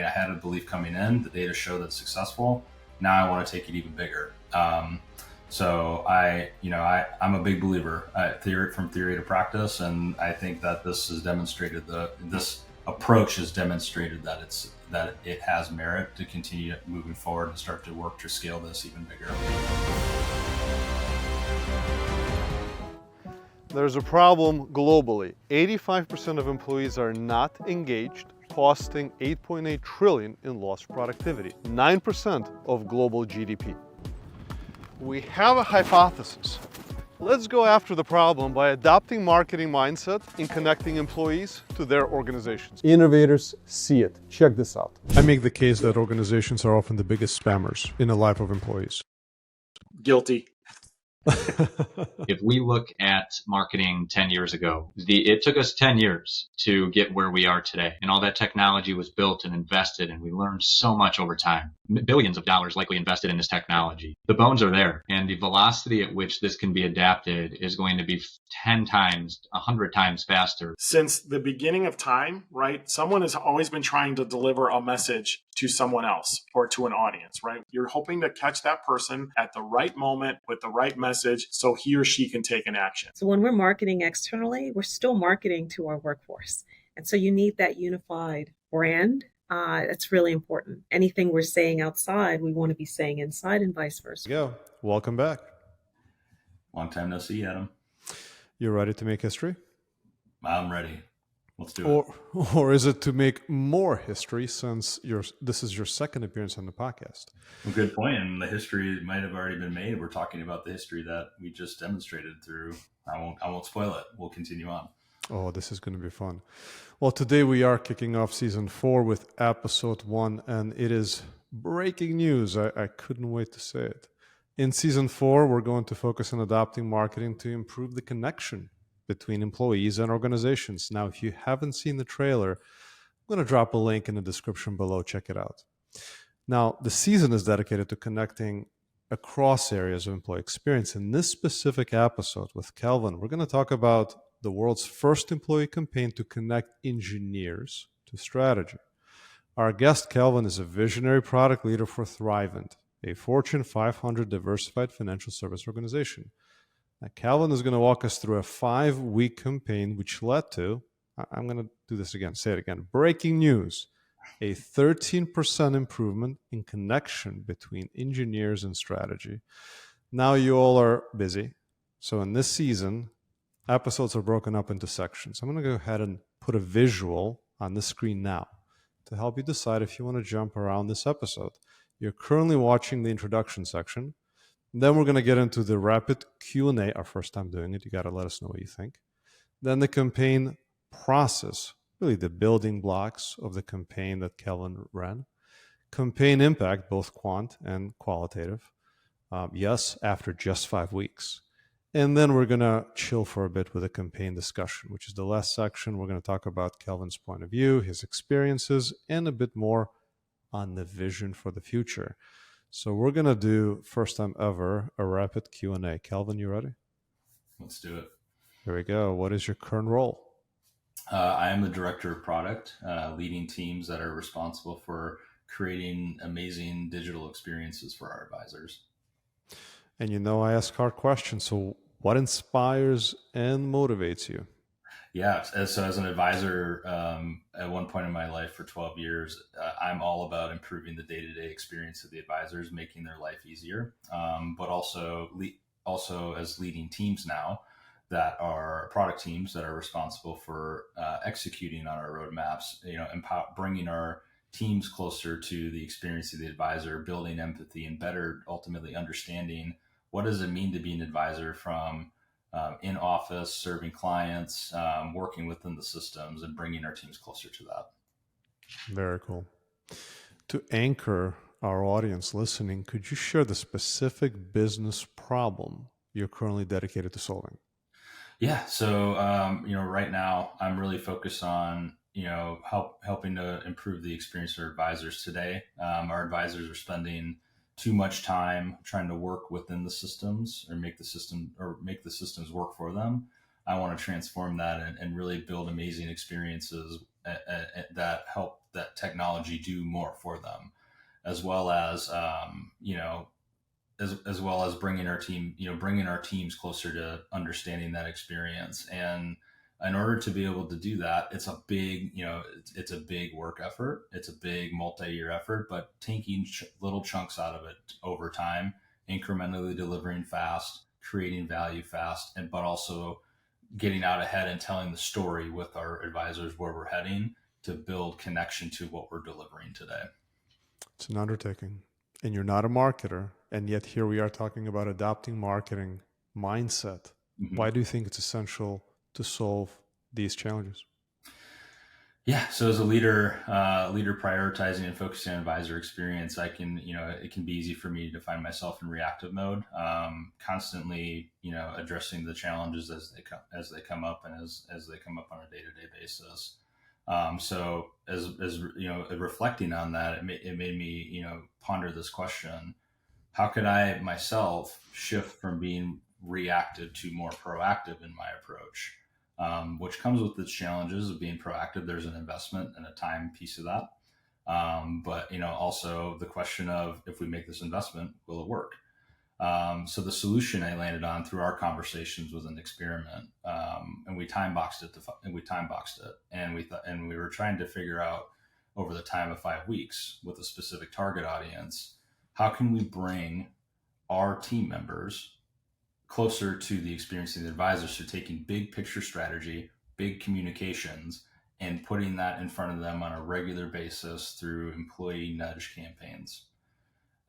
I had a belief coming in. The data show that's successful. Now I want to take it even bigger. So I'm a big believer from theory to practice, and I think that this has demonstrated this approach has demonstrated that it has merit to continue moving forward and start to work to scale this even bigger. There's a problem globally. 85% of employees are not engaged, costing 8.8 trillion in lost productivity, 9% of global GDP. We have a hypothesis. Let's go after the problem by adopting marketing mindset in connecting employees to their organizations. Innovators see it. Check this out. I make the case that organizations are often the biggest spammers in the life of employees. Guilty. If we look at marketing 10 years ago, it took us 10 years to get where we are today. And all that technology was built and invested, and we learned so much over time. Billions of dollars likely invested in this technology. The bones are there, and the velocity at which this can be adapted is going to be 10 times, 100 times faster. Since the beginning of time, right? Someone has always been trying to deliver a message to someone else or to an audience, right? You're hoping to catch that person at the right moment with the right message so he or she can take an action. So when we're marketing externally, we're still marketing to our workforce. And so you need that unified brand. That's really important. Anything we're saying outside, we want to be saying inside and vice versa. Go. Welcome back. Long time no see, Adam. You ready to make history? I'm ready. Let's do it. Or is it to make more history since this is your second appearance on the podcast? Well, good point. And the history might have already been made. We're talking about the history that we just demonstrated through. I won't spoil it. We'll continue on. Oh, this is going to be fun. Well, today we are kicking off season 4 with episode 1, and it is breaking news. I couldn't wait to say it. In season 4, we're going to focus on adopting marketing to improve the connection between employees and organizations. Now, if you haven't seen the trailer, I'm going to drop a link in the description below. Check it out. Now, the season is dedicated to connecting across areas of employee experience. In this specific episode with Kelvin, we're going to talk about the world's first employee campaign to connect engineers to strategy. Our guest, Kelvin, is a visionary product leader for Thrivent, a Fortune 500 diversified financial service organization. Now, Kelvin is going to walk us through a 5-week campaign, which led to, I'm going to do this again, say it again, breaking news, a 13% improvement in connection between engineers and strategy. Now you all are busy. So in this season, episodes are broken up into sections. I'm going to go ahead and put a visual on the screen now to help you decide if you want to jump around this episode. You're currently watching the introduction section. Then we're going to get into the rapid Q&A, our first time doing it. You got to let us know what you think. Then the campaign process, really the building blocks of the campaign that Kelvin ran. Campaign impact, both quant and qualitative. Yes, after just 5 weeks. And then we're going to chill for a bit with a campaign discussion, which is the last section. We're going to talk about Kelvin's point of view, his experiences, and a bit more on the vision for the future. So we're going to do, first time ever, a rapid Q&A. Kelvin, you ready? Let's do it. Here we go. What is your current role? I am the director of product, leading teams that are responsible for creating amazing digital experiences for our advisors. And you know I ask hard questions, so what inspires and motivates you? Yeah, so as an advisor, at one point in my life for 12 years, I'm all about improving the day-to-day experience of the advisors, making their life easier, but also as leading teams now that are product teams that are responsible for executing on our roadmaps, bringing our teams closer to the experience of the advisor, building empathy, and better ultimately understanding what does it mean to be an advisor from in office, serving clients, working within the systems, and bringing our teams closer to that. Very cool. To anchor our audience listening, could you share the specific business problem you're currently dedicated to solving? Yeah. So, right now I'm really focused on, helping to improve the experience for advisors today. Our advisors are spending too much time trying to work within the systems or make the systems work for them. I want to transform that and really build amazing experiences that help that technology do more for them, as well as as well as bringing our teams closer to understanding that experience. And in order to be able to do that, it's a big, it's a big work effort. It's a big multi-year effort, but taking little chunks out of it over time, incrementally delivering fast, creating value fast, but also getting out ahead and telling the story with our advisors where we're heading to build connection to what we're delivering today. It's an undertaking, and you're not a marketer, and yet here we are talking about adopting marketing mindset. Mm-hmm. Why do you think it's essential to solve these challenges? Yeah. So as a leader prioritizing and focusing on advisor experience, it can be easy for me to find myself in reactive mode, constantly, addressing the challenges as they come up and as they come up on a day-to-day basis. So as reflecting on that, it made me, ponder this question: how could I myself shift from being reactive to more proactive in my approach? Which comes with its challenges of being proactive. There's an investment and a time piece of that. But also the question of, if we make this investment, will it work? So the solution I landed on through our conversations was an experiment, and we time boxed it, and we were trying to figure out over the time of 5 weeks with a specific target audience, how can we bring our team members closer to the experience of the advisors? So taking big picture strategy, big communications, and putting that in front of them on a regular basis through employee nudge campaigns.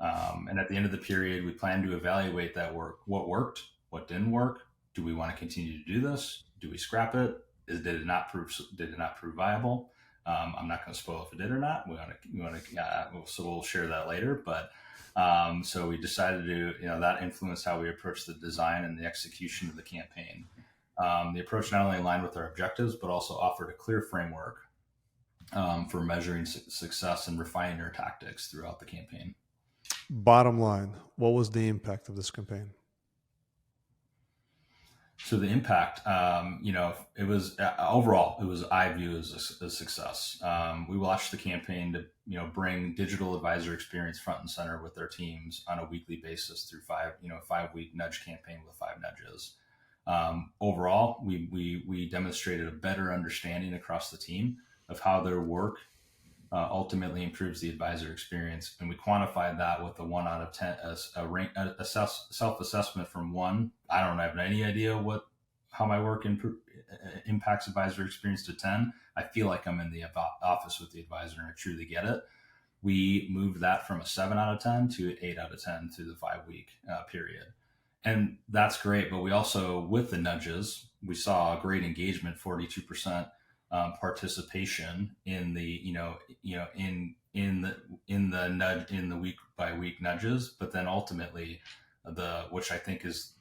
And at the end of the period, we plan to evaluate that work. What worked? What didn't work? Do we want to continue to do this? Do we scrap it? Did it not prove viable? I'm not going to spoil if it did or not. So we'll share that later. But so we decided to, that influenced how we approached the design and the execution of the campaign. The approach not only aligned with our objectives, but also offered a clear framework for measuring success and refining our tactics throughout the campaign. Bottom line, what was the impact of this campaign? So the impact, it was overall, I view as a success. We launched the campaign to, bring digital advisor experience front and center with their teams on a weekly basis through 5-week nudge campaign with 5 nudges. Overall, we demonstrated a better understanding across the team of how their work ultimately improves the advisor experience. And we quantified that with a 1 out of 10, a self-assessment from 1. I don't have any idea how my work impacts advisor experience, to 10. I feel like I'm in the office with the advisor and I truly get it. We moved that from a 7 out of 10 to 8 out of 10 through the 5-week period. And that's great. But we also, with the nudges, we saw great engagement, 42% participation in the in the week by week nudges, but then ultimately which I think is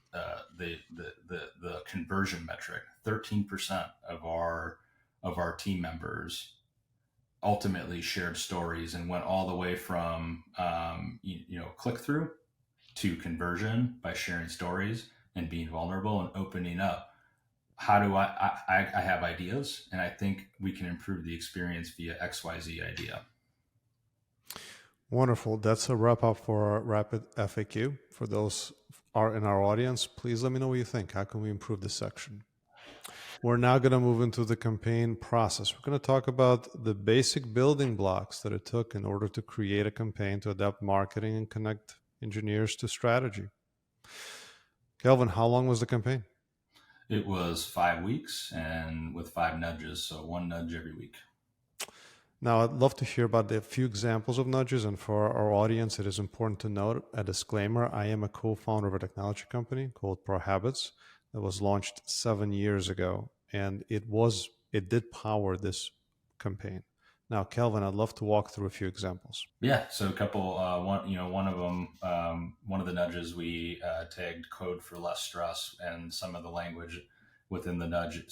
the conversion metric, 13% of our team members ultimately shared stories and went all the way from click through to conversion by sharing stories and being vulnerable and opening up. How do I have ideas, and I think we can improve the experience via XYZ idea. Wonderful. That's a wrap up for our rapid FAQ. For those are in our audience, please let me know what you think. How can we improve this section? We're now going to move into the campaign process. We're going to talk about the basic building blocks that it took in order to create a campaign to adapt marketing and connect engineers to strategy. Kelvin, how long was the campaign? It was 5 weeks and with 5 nudges, so 1 nudge every week. Now, I'd love to hear about a few examples of nudges, and for our audience, it is important to note a disclaimer. I am a co-founder of a technology company called ProHabits that was launched 7 years ago, and it did power this campaign. Now, Kelvin, I'd love to walk through a few examples. Yeah, so a couple. One of them, one of the nudges, we tagged code for less stress, and some of the language within the nudge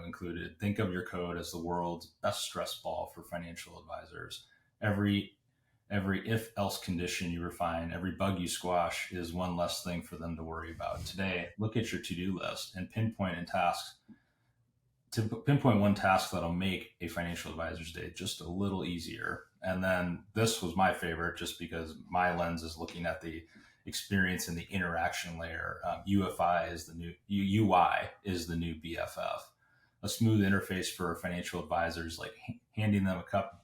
included: think of your code as the world's best stress ball for financial advisors. Every if-else condition you refine, every bug you squash is one less thing for them to worry about. Today, look at your to-do list and pinpoint in tasks to pinpoint one task that'll make a financial advisor's day just a little easier. And then this was my favorite just because my lens is looking at the experience and the interaction layer. UI is the new BFF. A smooth interface for financial advisors, like handing them a cup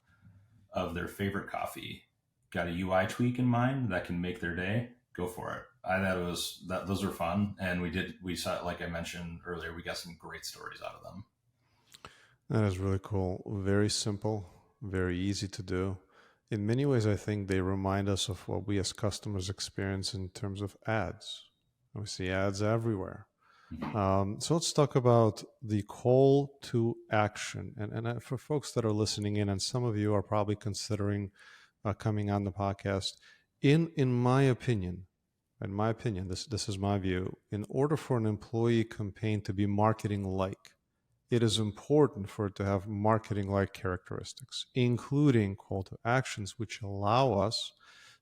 of their favorite coffee. Got a UI tweak in mind that can make their day? Go for it. I thought those were fun, and we saw, like I mentioned earlier, we got some great stories out of them. That is really cool. Very simple, very easy to do. In many ways, I think they remind us of what we as customers experience in terms of ads. We see ads everywhere. So let's talk about the call to action. And for folks that are listening in, and some of you are probably considering coming on the podcast, in my opinion, this is my view, in order for an employee campaign to be marketing-like, it is important for it to have marketing-like characteristics, including call to actions, which allow us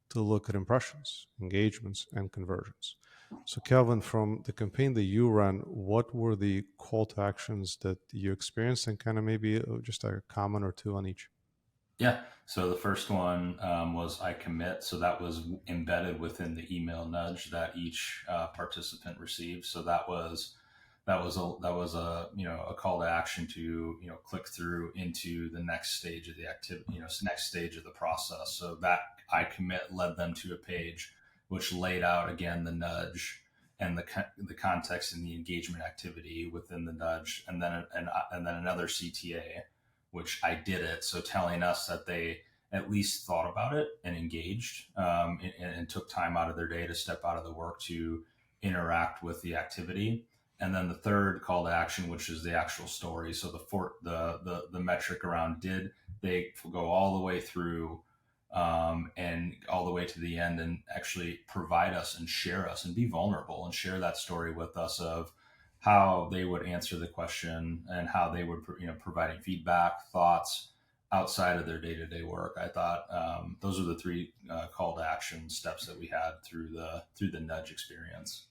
to look at impressions, engagements, and conversions. So Kelvin, from the campaign that you ran, what were the call to actions that you experienced, and kind of maybe just a comment or two on each? Yeah. So the first one was I commit. So that was embedded within the email nudge that each participant received. So that was a call to action to click through into the next stage of the activity, next stage of the process. So that I commit led them to a page which laid out again the nudge and the context and the engagement activity within the nudge, and then another CTA, which I did it. So telling us that they at least thought about it and engaged and took time out of their day to step out of the work to interact with the activity. And then the third call to action, which is the actual story. So the metric around, did they go all the way through and all the way to the end and actually provide us and share us and be vulnerable and share that story with us of how they would answer the question and how they would, providing feedback, thoughts outside of their day-to-day work. I thought those are the three call to action steps that we had through the nudge experience.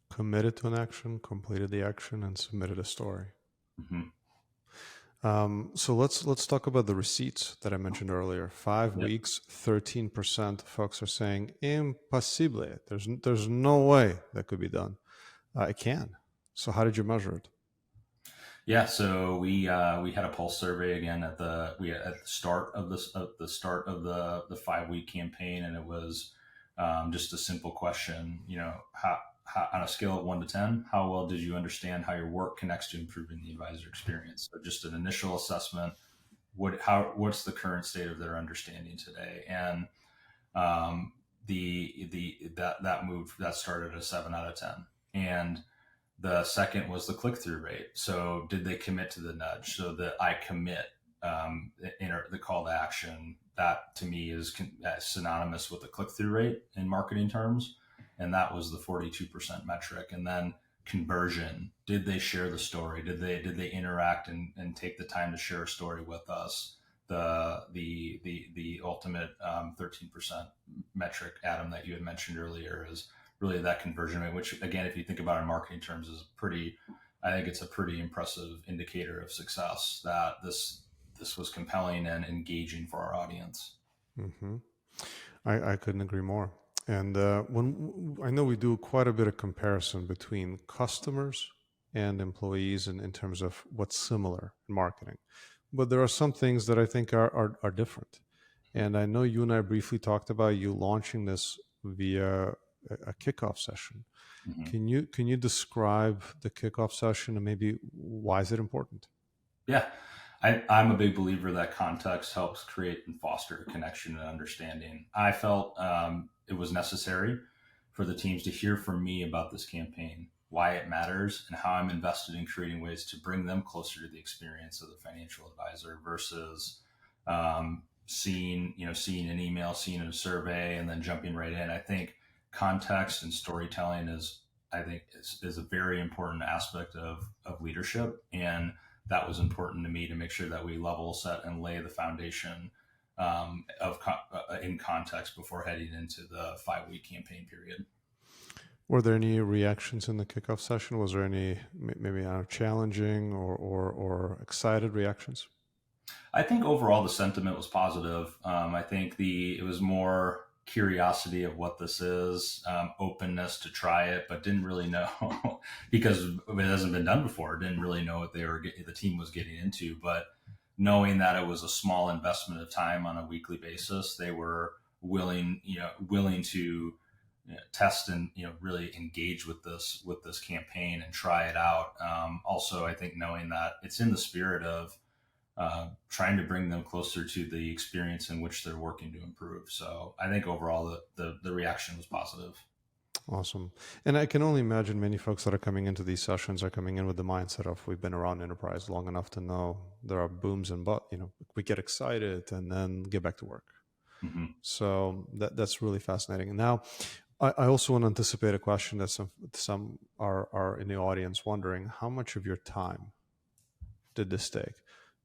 Committed to an action, completed the action, and submitted a story. Mm-hmm. So let's talk about the receipts that I mentioned earlier. 5 weeks, 13% folks are saying impossible. There's no way that could be done. It can. So how did you measure it? Yeah, so we had a pulse survey again at the start of the 5-week campaign, and it was just a simple question. How on a scale of 1 to 10, how well did you understand how your work connects to improving the advisor experience? So just an initial assessment. What's the current state of their understanding today? And that started at a 7 out of 10. And the second was the click-through rate. So did they commit to the nudge? So the I commit, the call to action, that to me is synonymous with the click-through rate in marketing terms. And that was the 42% metric. And then conversion, did they share the story? Did they interact and take the time to share a story with us? The ultimate 13% metric, Adam, that you had mentioned earlier, is really that conversion rate, which again, if you think about it in marketing terms, is I think it's a pretty impressive indicator of success that this was compelling and engaging for our audience. Mm-hmm. I couldn't agree more. And when I know we do quite a bit of comparison between customers and employees in terms of what's similar in marketing, but there are some things that I think are different. And I know you and I briefly talked about you launching this via a kickoff session. Mm-hmm. Can you describe the kickoff session and maybe why is it important? Yeah. I'm a big believer that context helps create and foster a connection and understanding. I felt it was necessary for the teams to hear from me about this campaign, why it matters, and how I'm invested in creating ways to bring them closer to the experience of the financial advisor versus seeing an email, seeing a survey, and then jumping right in. I think context and storytelling is a very important aspect of leadership, and that was important to me to make sure that we level set and lay the foundation in context before heading into the 5-week campaign period. Were there any reactions in the kickoff session? Was there any maybe I don't know, challenging or excited reactions? I think overall the sentiment was positive. I think it was more curiosity of what this is, openness to try it, but didn't really know because it hasn't been done before. Didn't really know what the team was getting into, but knowing that it was a small investment of time on a weekly basis, they were willing to test and really engage with this campaign and try it out. Also, I think knowing that it's in the spirit of trying to bring them closer to the experience in which they're working to improve. So I think overall the reaction was positive. Awesome. And I can only imagine many folks that are coming into these sessions are coming in with the mindset of we've been around enterprise long enough to know there are booms and we get excited and then get back to work. Mm-hmm. So that's really fascinating. And now I also want to anticipate a question that some are in the audience wondering, how much of your time did this take?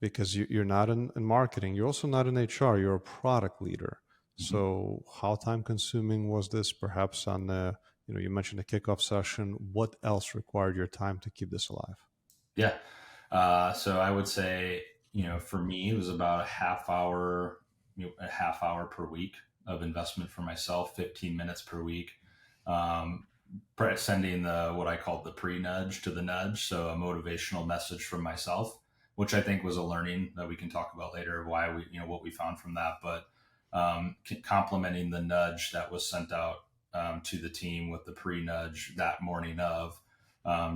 Because you're not in marketing, you're also not in HR, you're a product leader. Mm-hmm. So how time consuming was this? Perhaps on the, you mentioned the kickoff session. What else required your time to keep this alive? Yeah. So I would say, for me, it was about a half hour per week of investment for myself, 15 minutes per week. Sending what I called the pre-nudge to the nudge. So a motivational message from myself, which I think was a learning that we can talk about later, why what we found from that, but complementing the nudge that was sent out to the team with the pre-nudge that morning of,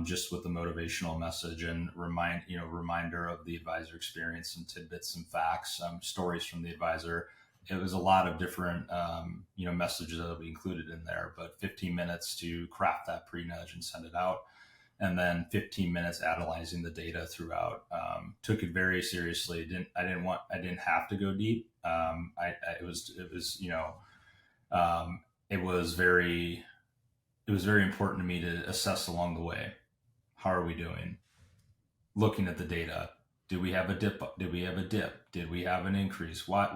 just with the motivational message and reminder of the advisor experience and tidbits and facts, stories from the advisor. It was a lot of different, messages that we included in there, but 15 minutes to craft that pre-nudge and send it out. And then 15 minutes analyzing the data throughout. Took it very seriously. I didn't have to go deep. It was very important to me to assess along the way. How are we doing? Looking at the data. Did we have a dip? Did we have a dip? Did we have an increase? Why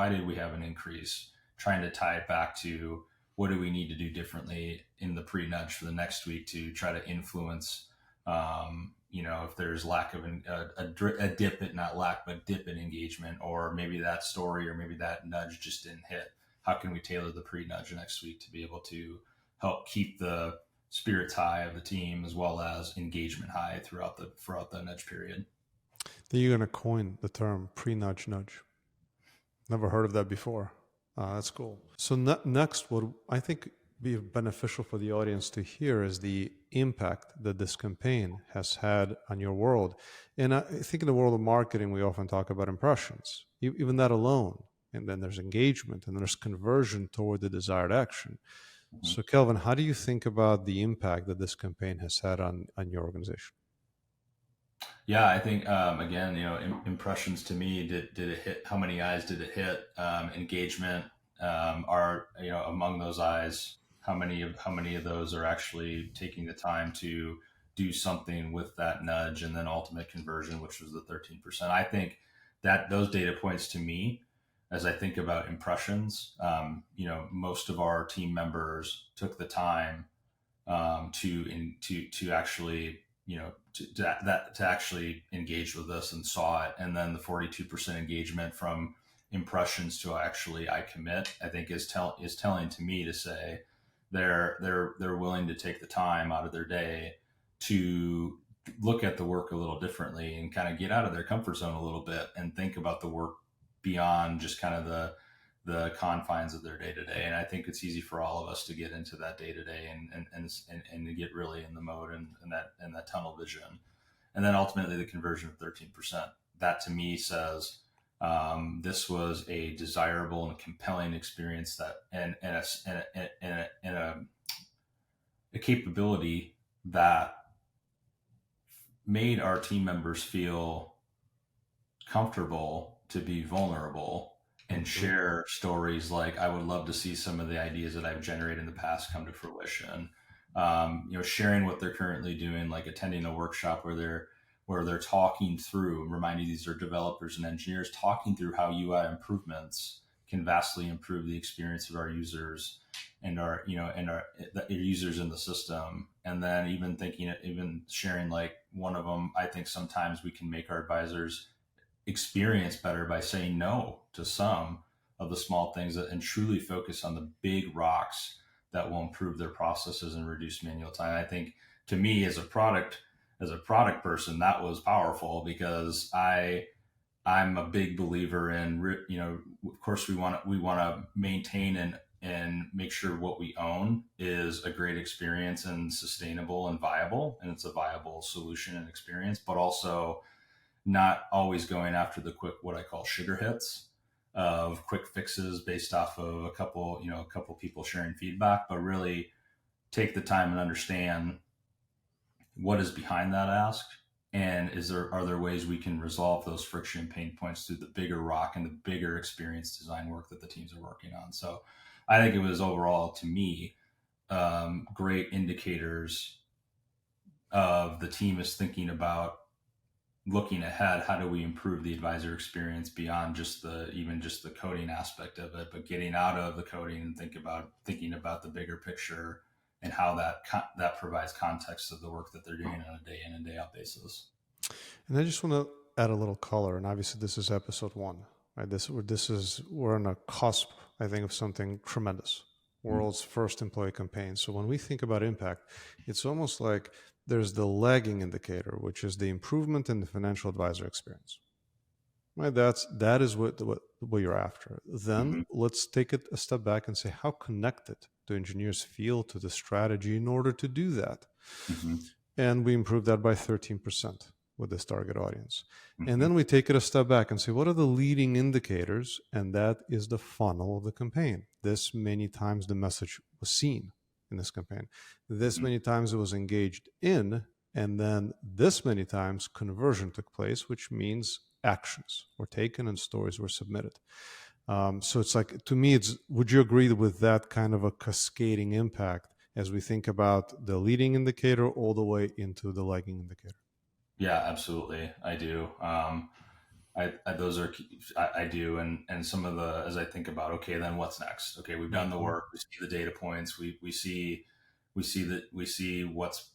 did we have an increase? Trying to tie it back to what do we need to do differently in the pre-nudge for the next week to try to influence, if there's lack of a dip, not lack, but dip in engagement, or maybe that story, or maybe that nudge just didn't hit. How can we tailor the pre-nudge next week to be able to help keep the spirits high of the team as well as engagement high throughout the nudge period? Then you're going to coin the term pre-nudge nudge. Never heard of that before. That's cool. So next, what I think be beneficial for the audience to hear is the impact that this campaign has had on your world. And I think in the world of marketing, we often talk about impressions, even that alone. And then there's engagement and there's conversion toward the desired action. Mm-hmm. So Kelvin, how do you think about the impact that this campaign has had on your organization? Yeah, I think, again, impressions to me, did it hit? How many eyes did it hit? Engagement are, among those eyes, how many of those are actually taking the time to do something with that nudge, and then ultimate conversion, which was the 13%. I think that those data points to me, as I think about impressions, most of our team members took the time to actually to actually engage with us and saw it. And then the 42% engagement from impressions to actually I commit, I think is telling to me to say they're willing to take the time out of their day to look at the work a little differently and kind of get out of their comfort zone a little bit and think about the work beyond just kind of the confines of their day to day. And I think it's easy for all of us to get into that day to day and to get really in the mode and that tunnel vision. And then ultimately the conversion of 13%. That to me says this was a desirable and compelling experience and a capability that made our team members feel comfortable to be vulnerable and share stories like, I would love to see some of the ideas that I've generated in the past come to fruition. Sharing what they're currently doing, like attending a workshop where they're talking through, reminding these are developers and engineers, talking through how UI improvements can vastly improve the experience of our users and our users in the system. And then even sharing, like, one of them, I think sometimes we can make our advisors experience better by saying no to some of the small things and truly focus on the big rocks that will improve their processes and reduce manual time. I think, to me, as a product person, that was powerful, because I'm a big believer in, of course we want to maintain and make sure what we own is a great experience and sustainable and viable, and it's a viable solution and experience, but also not always going after the quick, what I call sugar hits of quick fixes based off of a couple people sharing feedback, but really take the time and understand what is behind that ask, and are there ways we can resolve those friction pain points through the bigger rock and the bigger experience design work that the teams are working on. So I think it was, overall, to me, great indicators of the team is thinking about looking ahead. How do we improve the advisor experience beyond just the coding aspect of it, but getting out of the coding and thinking about the bigger picture and how that provides context to the work that they're doing on a day in and day out basis. And I just want to add a little color. And obviously, this is episode 1, right? We're on a cusp, I think, of something tremendous. World's first employee campaign. So when we think about impact, it's almost like there's the lagging indicator, which is the improvement in the financial advisor experience. Right? That is what you're after. Then let's take it a step back and say, how connected do engineers feel to the strategy in order to do that? And we improve that by 13% with this target audience. And then we take it a step back and say, what are the leading indicators? And that is the funnel of the campaign. This many times the message was seen in this campaign. This many times it was engaged in, and then this many times conversion took place, which means actions were taken and stories were submitted. So it's like, to me, would you agree with that kind of a cascading impact as we think about the leading indicator all the way into the lagging indicator? Yeah, absolutely. I do. I do. And some of as I think about, okay, then what's next? Okay, we've done the work. We see the data points. We see what's,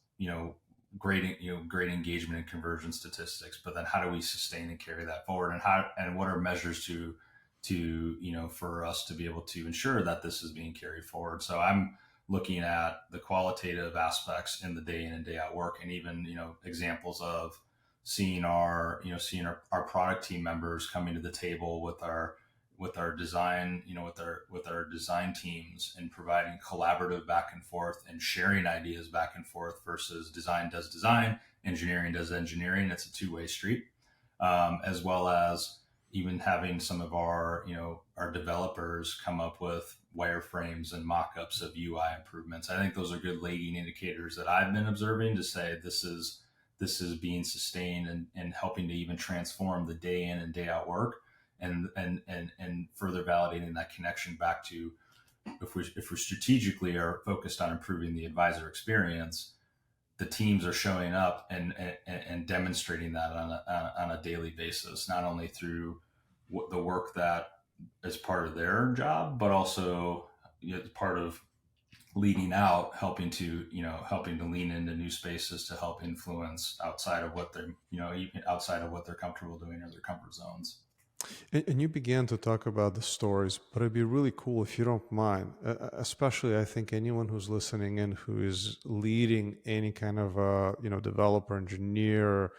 great engagement and conversion statistics, but then how do we sustain and carry that forward? And what are measures to for us to be able to ensure that this is being carried forward? So I'm looking at the qualitative aspects in the day in and day out work, and even, examples of seeing our product team members coming to the table with our design, with our design teams, and providing collaborative back and forth and sharing ideas back and forth, versus design does design, engineering does engineering. It's a two-way street, as well as even having some of our developers come up with wireframes and mock-ups of UI improvements. I think those are good lagging indicators that I've been observing to say this is being sustained and helping to even transform the day in and day out work, and further validating that connection back to, if we strategically are focused on improving the advisor experience, the teams are showing up and demonstrating that on a daily basis, not only through the work that is part of their job, but also part of leading out, helping to lean into new spaces to help influence outside of what they're, even outside of what they're comfortable doing or their comfort zones. And you began to talk about the stories, but it'd be really cool if you don't mind, especially I think anyone who's listening in who is leading any kind of developer, engineer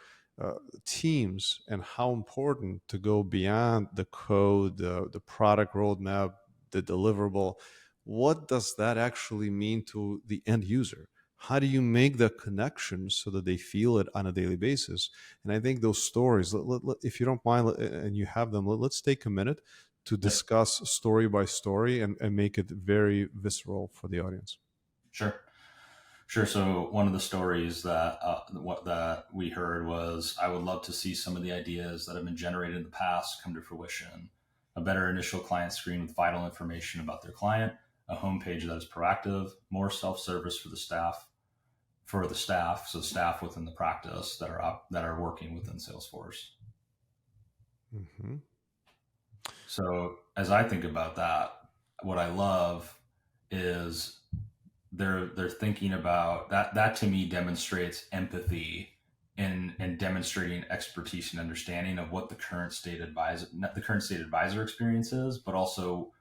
teams, and how important to go beyond the code, the product roadmap, the deliverable. What does that actually mean to the end user? How do you make the connection so that they feel it on a daily basis? And I think those stories, if you don't mind, and you have them, let's take a minute to discuss story by story and make it very visceral for the audience. Sure. So one of the stories that we heard was, I would love to see some of the ideas that have been generated in the past come to fruition. A better initial client screen with vital information about their client, a homepage that is proactive, more self-service for the staff, so staff within the practice that are working within Salesforce. Mm-hmm. So as I think about that, what I love is they're thinking about that. That to me demonstrates empathy and demonstrating expertise and understanding of what the current state advisor experience is, but also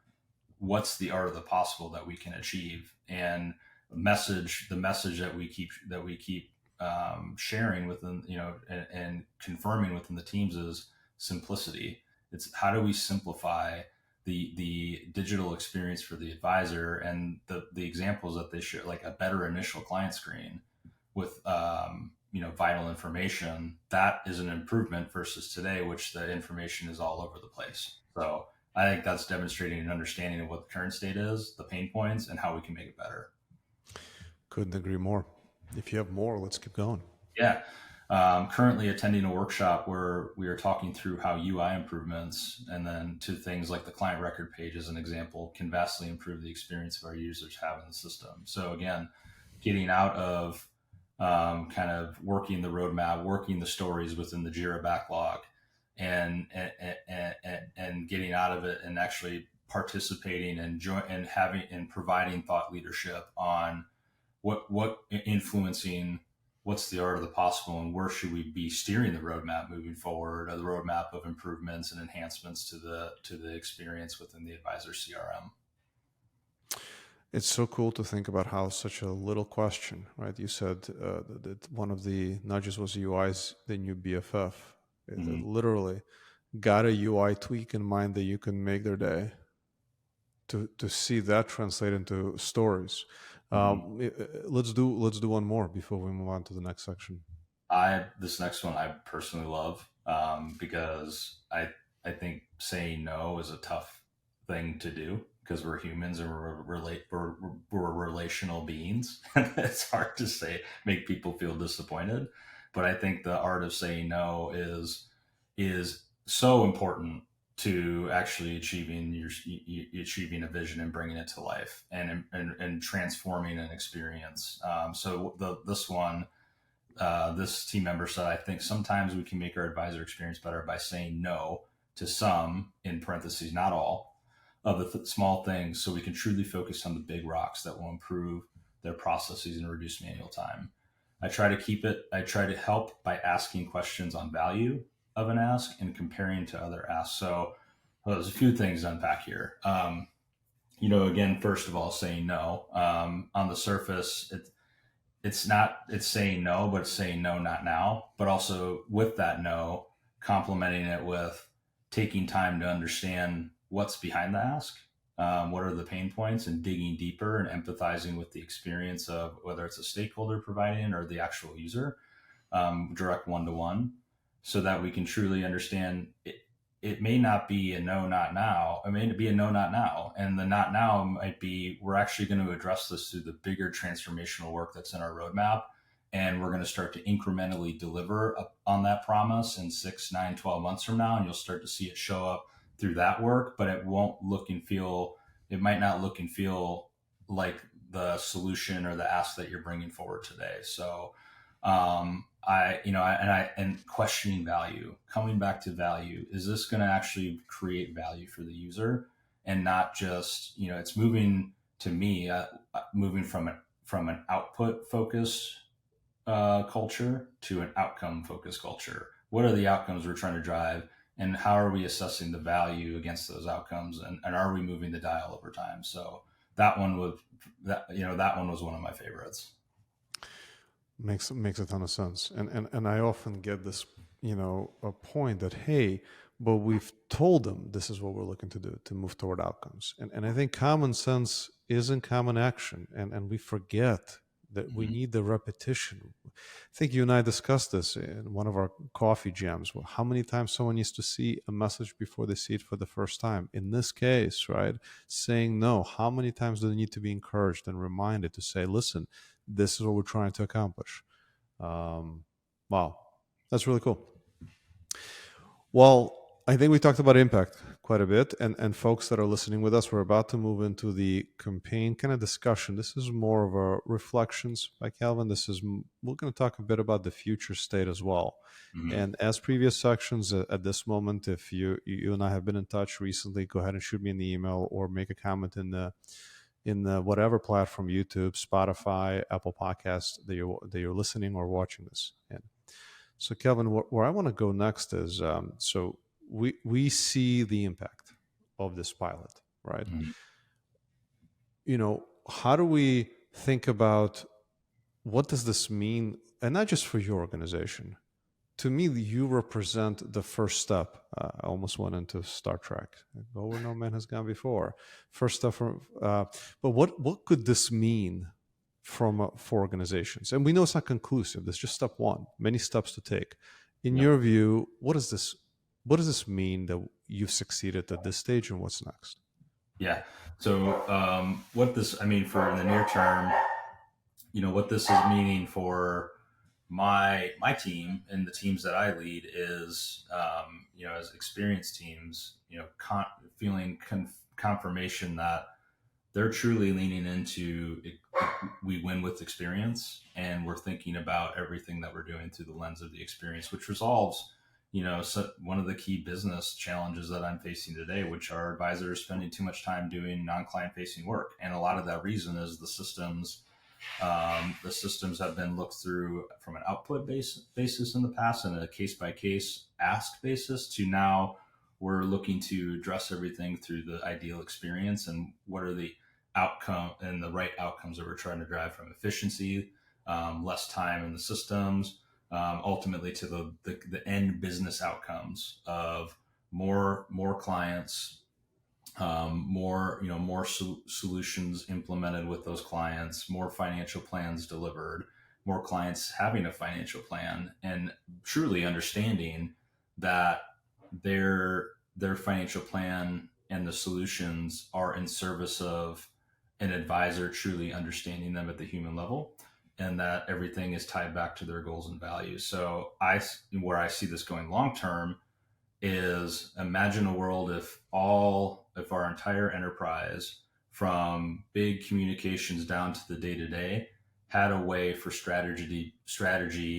what's the art of the possible that we can achieve. And the message that we keep sharing within, and confirming within the teams is simplicity. It's how do we simplify the digital experience for the advisor, and the examples that they share, like a better initial client screen with vital information. That is an improvement versus today, which the information is all over the place. So I think that's demonstrating an understanding of what the current state is, the pain points, and how we can make it better. Couldn't agree more. If you have more, let's keep going. Yeah. Currently attending a workshop where we are talking through how UI improvements, and then to things like the client record page as an example, can vastly improve the experience of our users have in the system. So again, getting out of kind of working the roadmap, working the stories within the Jira backlog, and getting out of it and actually participating and having and providing thought leadership on what influencing what's the art of the possible, and where should we be steering the roadmap moving forward, or the roadmap of improvements and enhancements to the experience within the advisor CRM. It's so cool to think about how such a little question, right? You said that one of the nudges was UI's the new BFF. It literally got a UI tweak in mind that you can make their day. To see that translate into stories. Let's do one more before we move on to the next section. This next one I personally love because I think saying no is a tough thing to do, because we're humans and we're relational beings. It's hard to make people feel disappointed, but I think the art of saying no is so important to actually achieving a vision and bringing it to life, and transforming an experience. This team member said, I think sometimes we can make our advisor experience better by saying no to some, in parentheses, not all, of the small things, so we can truly focus on the big rocks that will improve their processes and reduce manual time. I try to help by asking questions on value of an ask and comparing to other asks. So there's a few things to unpack here. Again, first of all, saying no. On the surface, it's saying no, but it's saying no, not now. But also with that no, complementing it with taking time to understand what's behind the ask, what are the pain points, and digging deeper and empathizing with the experience of whether it's a stakeholder providing or the actual user, direct one-to-one, so that we can truly understand it. It may not be a no, not now. It may be a no, not now. And the not now might be, we're actually going to address this through the bigger transformational work that's in our roadmap. And we're going to start to incrementally deliver on that promise in 6, 9, 12 months from now. And you'll start to see it show up through that work, but it might not look and feel like the solution or the ask that you're bringing forward today. So, and questioning value, coming back to value. Is this going to actually create value for the user, and not just, it's moving to me, moving from an output focus culture to an outcome focused culture. What are the outcomes we're trying to drive, and how are we assessing the value against those outcomes, and are we moving the dial over time? So that one was one of my favorites. Makes a ton of sense. And I often get this, a point that, hey, but we've told them this is what we're looking to do, to move toward outcomes. And I think common sense isn't common action. And we forget that we need the repetition. I think you and I discussed this in one of our coffee jams. Well, how many times someone needs to see a message before they see it for the first time? In this case, right, saying no, how many times do they need to be encouraged and reminded to say, listen, this is what we're trying to accomplish? Wow, that's really cool. Well, I think we talked about impact quite a bit. And folks that are listening with us, we're about to move into the campaign kind of discussion. This is more of a reflections by Calvin. We're going to talk a bit about the future state as well. Mm-hmm. And as previous sections, at this moment, if you and I have been in touch recently, go ahead and shoot me an email or make a comment in the whatever platform, YouTube, Spotify, Apple Podcasts that you're listening or watching this in. So Kelvin, where I want to go next is, so we see the impact of this pilot, right? Mm-hmm. How do we think about what does this mean? And not just for your organization. To me, you represent the first step. I almost went into Star Trek. Go where no man has gone before. First step but what could this mean for organizations? And we know it's not conclusive. There's just step one. Many steps to take. In your view, what does this mean that you've succeeded at this stage, and what's next? Yeah. So for in the near term, what this is meaning for my team and the teams that I lead is, as experienced teams, feeling confirmation that they're truly leaning into we win with experience, and we're thinking about everything that we're doing through the lens of the experience, which resolves, one of the key business challenges that I'm facing today, which are advisors spending too much time doing non-client facing work. And a lot of that reason is the systems have been looked through from an output basis in the past and a case-by-case ask basis to now we're looking to address everything through the ideal experience and what are the outcome and the right outcomes that we're trying to drive from efficiency, less time in the systems, ultimately to the end business outcomes of more clients, more solutions implemented with those clients, more financial plans delivered, more clients having a financial plan, and truly understanding that their financial plan and the solutions are in service of an advisor truly understanding them at the human level, and that everything is tied back to their goals and values. So where I see this going long term is, imagine a world if our entire enterprise, from big communications down to the day-to-day, had a way for strategy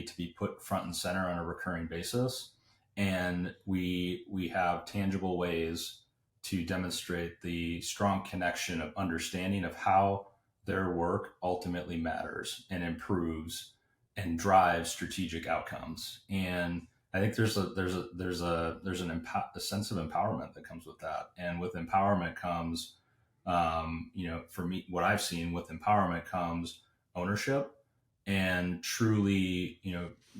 to be put front and center on a recurring basis. And we have tangible ways to demonstrate the strong connection of understanding of how their work ultimately matters and improves and drives strategic outcomes. And I think there's a sense of empowerment that comes with that. And with empowerment comes, for me, what I've seen with empowerment comes ownership and truly,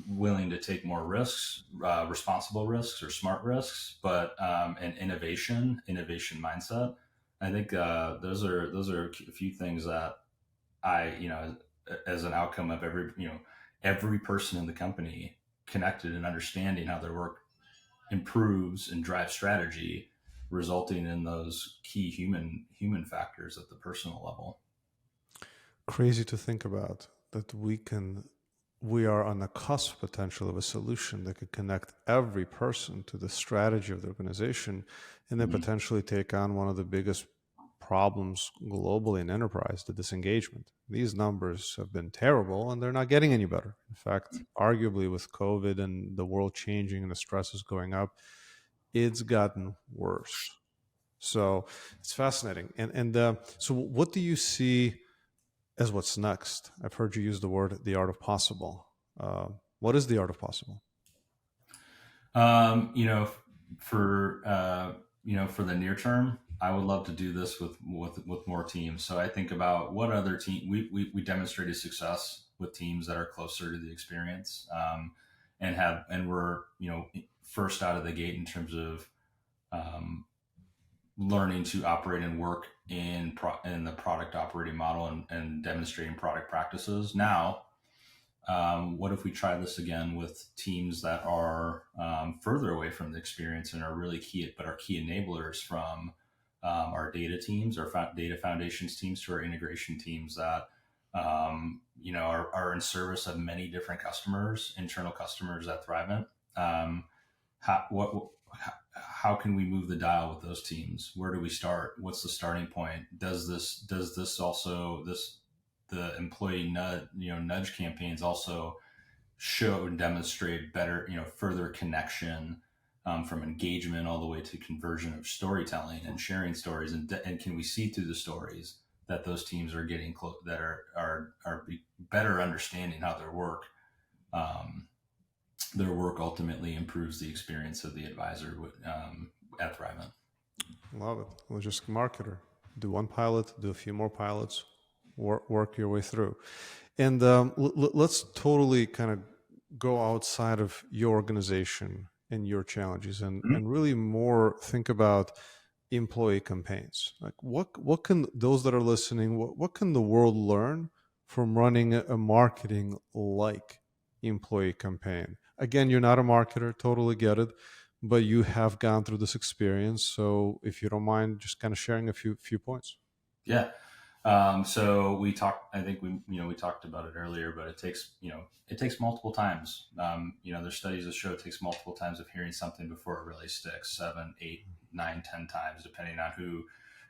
willing to take more risks, responsible risks or smart risks, but and innovation mindset. I think those are a few things that I, as an outcome of every person in the company connected and understanding how their work improves and drives strategy, resulting in those key human factors at the personal level. Crazy to think about that we are on the cusp potential of a solution that could connect every person to the strategy of the organization, and then potentially take on one of the biggest problems globally in enterprise, the disengagement. These numbers have been terrible and they're not getting any better. In fact, arguably with COVID and the world changing and the stresses going up, it's gotten worse. So it's fascinating. And so what do you see as what's next? I've heard you use the word the art of possible. What is the art of possible? For the near term, I would love to do this with more teams. So I think about what other team we demonstrated success with teams that are closer to the experience, and we're first out of the gate in terms of learning to operate and work in the product operating model and demonstrating product practices. Now, what if we try this again with teams that are further away from the experience and are really key enablers, from our data teams, our data foundations teams, to our integration teams that are in service of many different customers, internal customers at Thrivent. How how can we move the dial with those teams? Where do we start? What's the starting point? Does this also the employee nudge campaigns also show and demonstrate better, further connection, from engagement all the way to conversion of storytelling and sharing stories, and can we see through the stories that those teams are getting that are better understanding how their work ultimately improves the experience of the advisor at Thrivent. Love it. Well, just marketer. Do one pilot, do a few more pilots, work your way through. And let's totally kind of go outside of your organization and your challenges and really more think about employee campaigns. Like what can those that are listening, what can the world learn from running a marketing like employee campaign? Again, you're not a marketer, totally get it, but you have gone through this experience. So if you don't mind just kind of sharing a few points. Yeah. So we talked, I think we talked about it earlier, but it takes multiple times. There's studies that show it takes multiple times of hearing something before it really sticks, 7, 8, 9, 10 times, depending on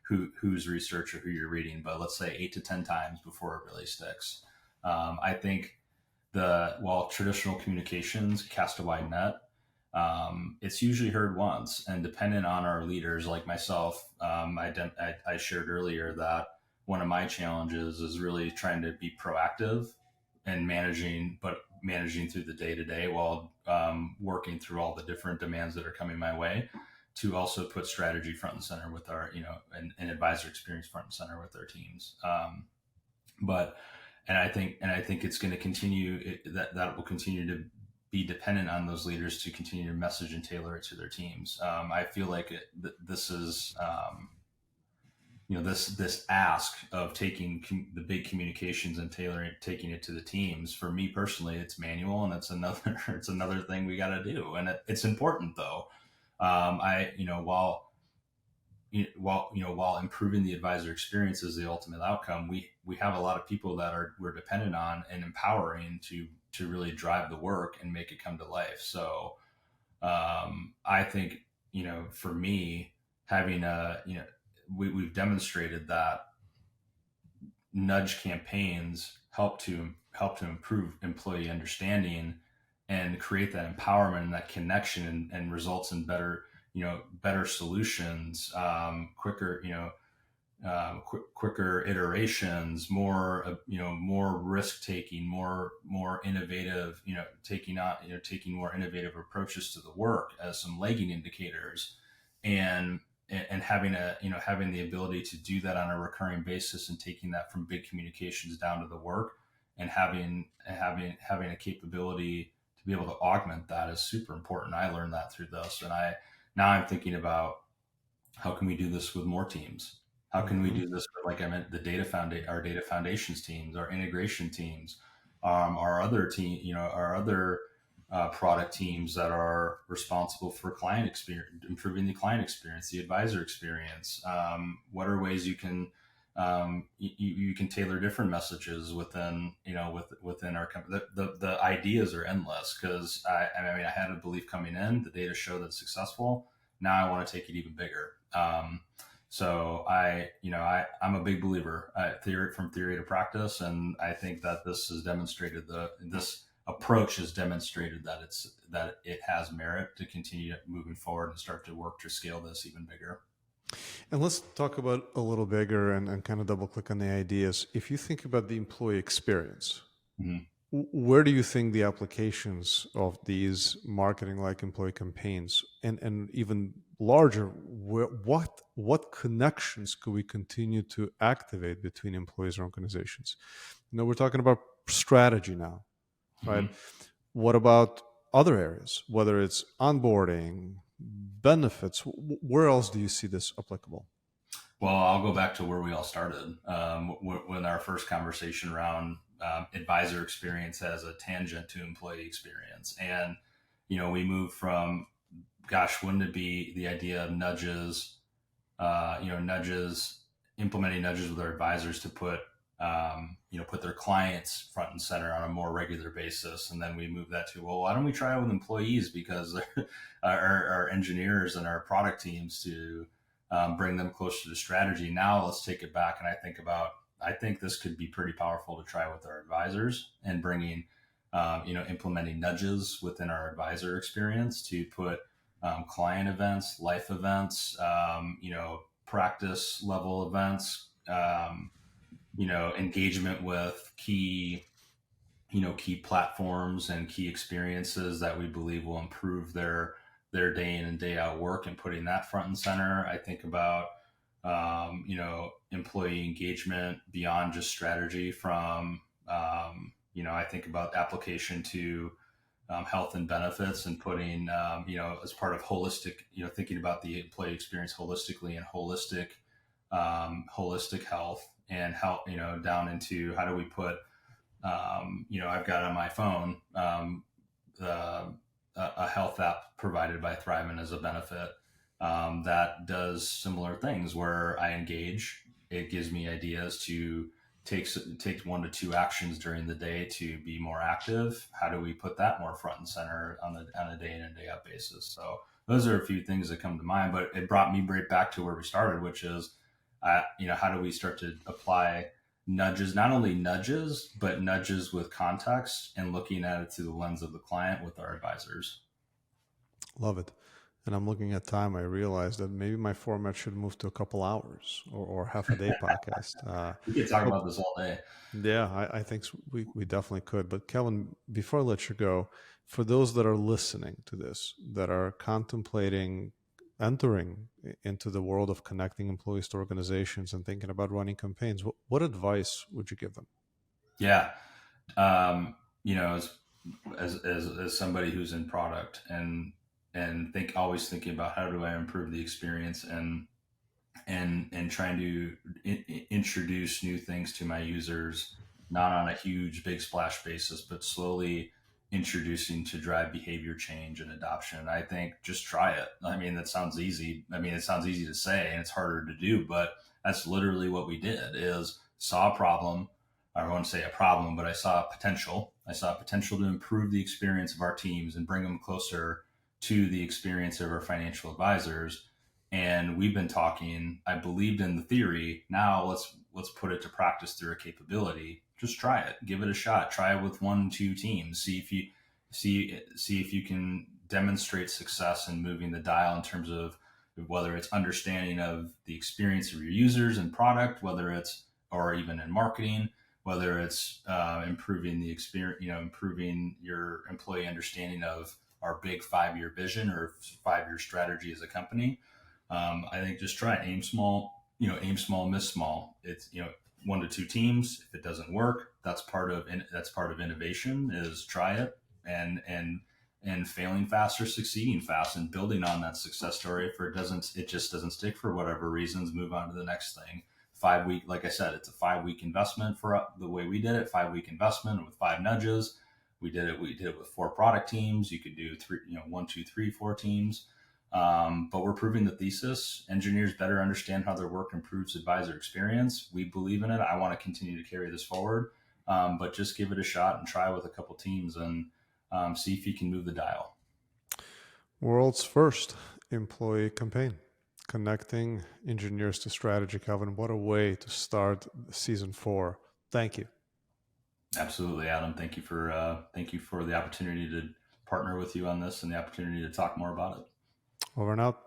whose research or who you're reading, but let's say 8 to 10 times before it really sticks. I think while traditional communications cast a wide net, it's usually heard once, and dependent on our leaders like myself, I shared earlier that one of my challenges is really trying to be proactive and managing through the day-to-day while working through all the different demands that are coming my way, to also put strategy front and center with our, and advisor experience front and center with our teams. And I think it's going to continue, that will continue to be dependent on those leaders to continue to message and tailor it to their teams. I feel like this is, this ask of taking the big communications and taking it to the teams. For me personally, it's manual, and it's another thing we got to do. And it's important though. While improving the advisor experience is the ultimate outcome, we have a lot of people that we're dependent on and empowering to really drive the work and make it come to life. So I think, for me, having we've demonstrated that nudge campaigns help to improve employee understanding and create that empowerment and that connection, and results in better solutions, quicker iterations, more risk taking, more innovative, taking more innovative approaches to the work as some lagging indicators, and having the ability to do that on a recurring basis, and taking that from big communications down to the work, and having a capability to be able to augment that is super important. I learned that through this, and now I'm thinking about how can we do this with more teams? How can we do this with, like I meant, our data foundations teams, our integration teams, our other product teams that are responsible for client experience, improving the client experience, the advisor experience. What are ways you can you can tailor different messages within our company? The ideas are endless, because I had a belief coming in, the data show that's successful. Now I want to take it even bigger. So I'm a big believer, from theory to practice, and I think that this has demonstrated this approach has demonstrated that it has merit to continue moving forward and start to work to scale this even bigger. And let's talk about a little bigger and kind of double click on the ideas. If you think about the employee experience, where do you think the applications of these marketing like employee campaigns and even larger, what connections could we continue to activate between employees and organizations? We're talking about strategy now, right? What about other areas, whether it's onboarding, benefits? Where else do you see this applicable? Well, I'll go back to where we all started, when our first conversation around advisor experience as a tangent to employee experience. And, we moved from, gosh, wouldn't it be the idea of nudges, implementing nudges with our advisors to put put their clients front and center on a more regular basis. And then we move that to, well, why don't we try it with employees, because our engineers and our product teams to bring them closer to strategy. Now let's take it back. And I think this could be pretty powerful to try with our advisors, and bringing, implementing nudges within our advisor experience to put client events, life events, practice level events, engagement with key platforms and key experiences that we believe will improve their day in and day out work, and putting that front and center. I think about, employee engagement beyond just strategy, from, I think about application to health and benefits, and putting, as part of holistic, thinking about the employee experience holistically, and holistic health, and health, down into how do we put, I've got on my phone a health app provided by Thriven as a benefit that does similar things, where I engage. It gives me ideas to take 1 to 2 actions during the day to be more active. How do we put that more front and center on a day in and day out basis? So those are a few things that come to mind, but it brought me right back to where we started, which is, how do we start to apply nudges, not only nudges, but nudges with context, and looking at it through the lens of the client with our advisors. Love it. And I'm looking at time. I realized that maybe my format should move to a couple hours or half a day podcast. We could talk about this all day. Yeah, I think we definitely could. But Kevin, before I let you go, for those that are listening to this, that are contemplating entering into the world of connecting employees to organizations and thinking about running campaigns, what advice would you give them? Yeah. As somebody who's in product, and always thinking about how do I improve the experience, and trying to introduce new things to my users, not on a huge big splash basis, but slowly introducing to drive behavior change and adoption. I think just try it. I mean, that sounds easy. It sounds easy to say, and it's harder to do, but that's literally what we did. Is saw a problem. I won't say a problem, but I saw a potential. To improve the experience of our teams and bring them closer to the experience of our financial advisors. And we've been talking, I believed in the theory. Now let's put it to practice through a capability. Just try it, give it a shot, try it with 1-2 teams, see if you can demonstrate success in moving the dial in terms of whether it's understanding of the experience of your users and product, or even in marketing, whether it's improving the experience, improving your employee understanding of our big 5-year vision or 5-year strategy as a company. I think just try it. Aim small, miss small. It's, 1 to 2 teams. If it doesn't work, that's part of innovation, is try it, and failing fast or succeeding fast, and building on that success story. If it just doesn't stick for whatever reasons, move on to the next thing. 5-week, like I said, it's a 5-week investment for the way we did it. 5-week investment with 5 nudges. We did it with 4 product teams. You could do 3, 1, 2, 3, 4 teams. But we're proving the thesis. Engineers better understand how their work improves advisor experience. We believe in it. I want to continue to carry this forward. But just give it a shot and try with a couple teams, and see if you can move the dial. World's first employee campaign, connecting engineers to strategy. Kevin, what a way to start season 4. Thank you. Absolutely, Adam. Thank you for the opportunity to partner with you on this, and the opportunity to talk more about it. Over and out.